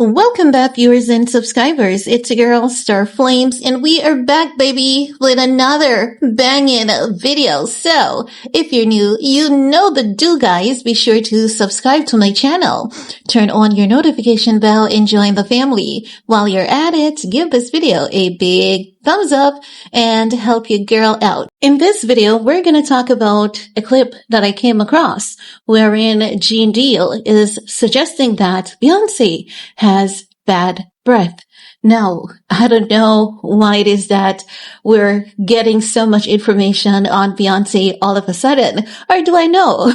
Welcome back, viewers and subscribers. It's your girl, Star Flames, and we are back, baby, with another banging video. So, if you're new, you know the do, guys. Be sure to subscribe to my channel. Turn on your notification bell and join the family. While you're at it, give this video a big thumbs up and help your girl out. In this video, we're going to talk about a clip that I came across wherein Genedeal is suggesting that Beyonce has bad breath. Now, I don't know why it is that we're getting so much information on Beyonce all of a sudden, or do I know?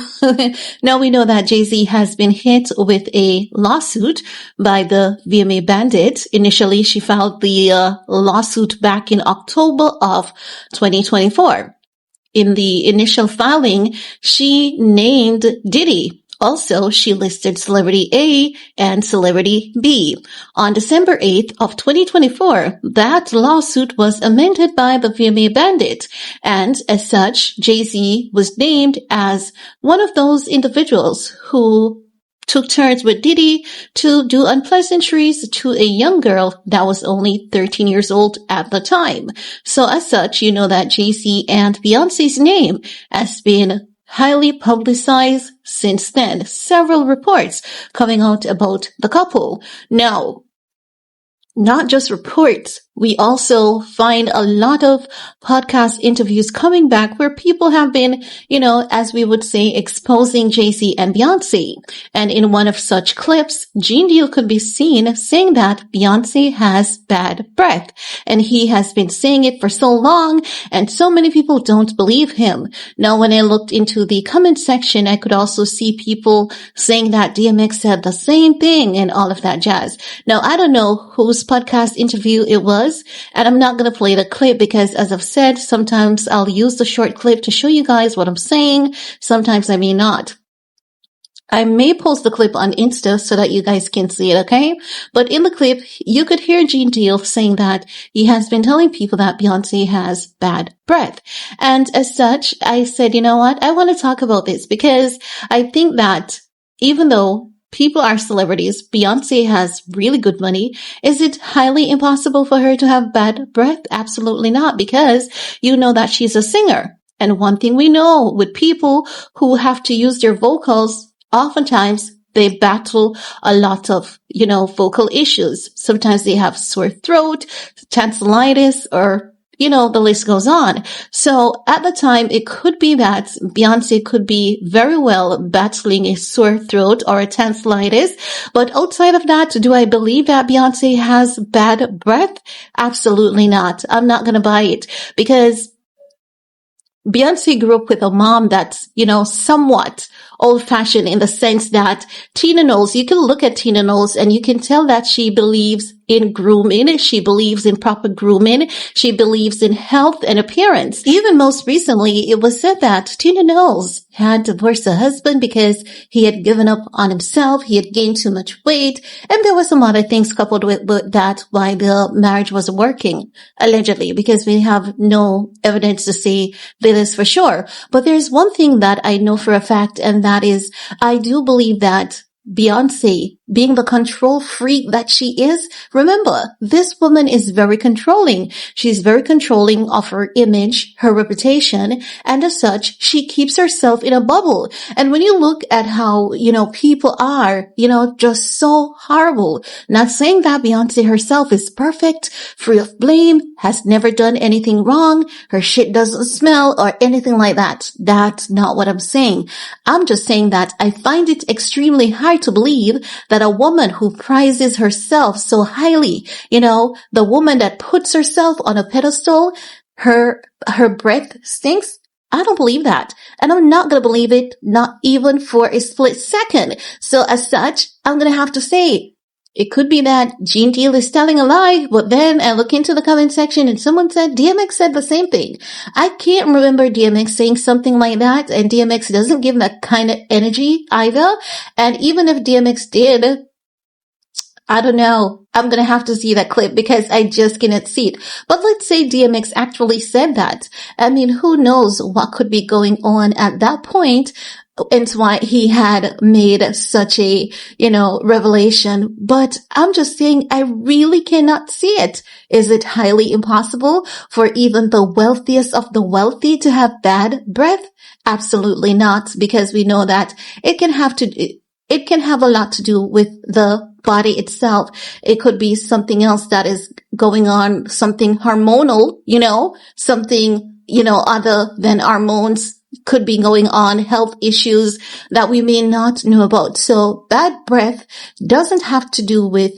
Now we know that Jay-Z has been hit with a lawsuit by the VMA bandit. Initially, she filed the lawsuit back in October of 2024. In the initial filing, she named Diddy. Also, she listed Celebrity A and Celebrity B. On December 8th of 2024, that lawsuit was amended by the VMA bandit, and as such, Jay-Z was named as one of those individuals who took turns with Diddy to do unpleasantries to a young girl that was only 13 years old at the time. So as such, you know that Jay-Z and Beyonce's name has been highly publicized since then. Several reports coming out about the couple. Now, not just reports, we also find a lot of podcast interviews coming back where people have been, as we would say, exposing Jay-Z and Beyonce. And in one of such clips, Genedeal could be seen saying that Beyonce has bad breath. And he has been saying it for so long, and so many people don't believe him. Now, when I looked into the comment section, I could also see people saying that DMX said the same thing and all of that jazz. Now, I don't know whose podcast interview it was, and I'm not going to play the clip because, as I've said, sometimes I'll use the short clip to show you guys what I'm saying. Sometimes I may not. I may post the clip on Insta so that you guys can see it, okay? But in the clip, you could hear Genedeal saying that he has been telling people that Beyonce has bad breath. And as such, I said, you know what? I want to talk about this because I think that even though people are celebrities, Beyonce has really good money. Is it highly impossible for her to have bad breath? Absolutely not, because you know that she's a singer. And one thing we know with people who have to use their vocals, oftentimes they battle a lot of, vocal issues. Sometimes they have sore throat, tonsillitis, or the list goes on. So at the time, it could be that Beyonce could be very well battling a sore throat or a tonsillitis. But outside of that, do I believe that Beyonce has bad breath? Absolutely not. I'm not going to buy it because Beyonce grew up with a mom that's, somewhat old-fashioned in the sense that Tina Knowles, you can look at Tina Knowles and you can tell that she believes in grooming. She believes in proper grooming. She believes in health and appearance. Even most recently, it was said that Tina Knowles had divorced her husband because he had given up on himself. He had gained too much weight. And there were some other things coupled with that why the marriage wasn't working, allegedly, because we have no evidence to say this for sure. But there's one thing that I know for a fact, and that is, I do believe that Beyonce, being the control freak that she is, remember, this woman is very controlling. She's very controlling of her image, her reputation, and as such, she keeps herself in a bubble. And when you look at how, people are, just so horrible, not saying that Beyonce herself is perfect, free of blame, has never done anything wrong, her shit doesn't smell, or anything like that. That's not what I'm saying. I'm just saying that I find it extremely hard to believe that a woman who prizes herself so highly, the woman that puts herself on a pedestal, her breath stinks. I don't believe that. And I'm not going to believe it, not even for a split second. So as such, I'm going to have to say, it could be that Genedeal is telling a lie, but then I look into the comment section and someone said DMX said the same thing. I can't remember DMX saying something like that, and DMX doesn't give that kind of energy either. And even if DMX did, I don't know. I'm going to have to see that clip because I just cannot see it. But let's say DMX actually said that. I mean, who knows what could be going on at that point. and why he had made such a, revelation. But I'm just saying, I really cannot see it. Is it highly impossible for even the wealthiest of the wealthy to have bad breath? Absolutely not, because we know that it can have a lot to do with the body itself. It could be something else that is going on, something hormonal, something, other than hormones could be going on, health issues that we may not know about. So bad breath doesn't have to do with,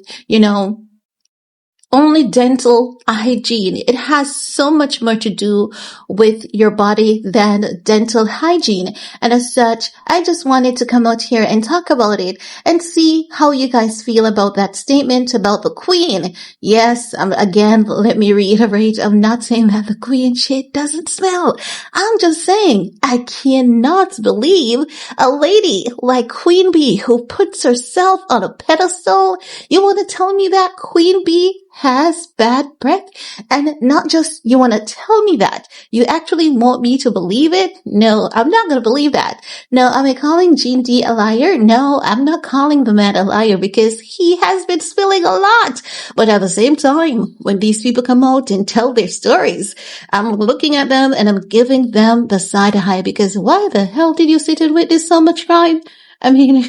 only dental hygiene. It has so much more to do with your body than dental hygiene. And as such, I just wanted to come out here and talk about it and see how you guys feel about that statement about the queen. Yes, again, let me reiterate, I'm not saying that the queen shit doesn't smell. I'm just saying, I cannot believe a lady like Queen Bey who puts herself on a pedestal. You want to tell me that Queen Bey has bad breath? And not just you want to tell me that, you actually want me to believe it? No, I'm not going to believe that. No, am I calling Gene D a liar? No, I'm not calling the man a liar, because he has been spilling a lot. But at the same time, when these people come out and tell their stories, I'm looking at them and I'm giving them the side eye, because why the hell did you sit and witness so much crime? I mean,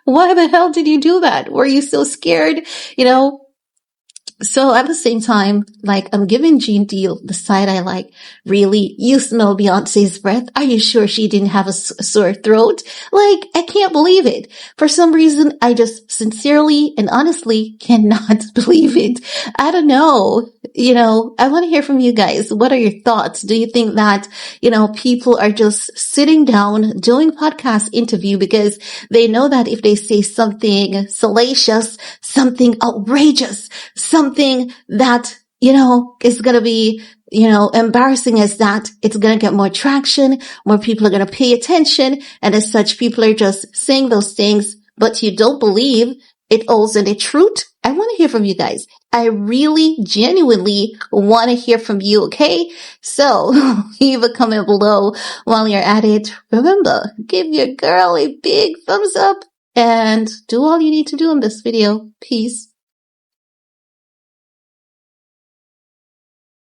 why the hell did you do that? Were you so scared? So at the same time, I'm giving Genedeal the side eye, really, you smell Beyonce's breath? Are you sure she didn't have a sore throat? I can't believe it. For some reason, I just sincerely and honestly cannot believe it. I don't know. I want to hear from you guys. What are your thoughts? Do you think that, people are just sitting down doing podcast interview because they know that if they say something salacious, something outrageous, something that, is going to be, embarrassing as that, it's going to get more traction, more people are going to pay attention, and as such, people are just saying those things, but you don't believe it all's in the truth? I want to hear from you guys. I really genuinely want to hear from you, okay? So leave a comment below while you're at it. Remember, give your girl a big thumbs up and do all you need to do in this video. Peace.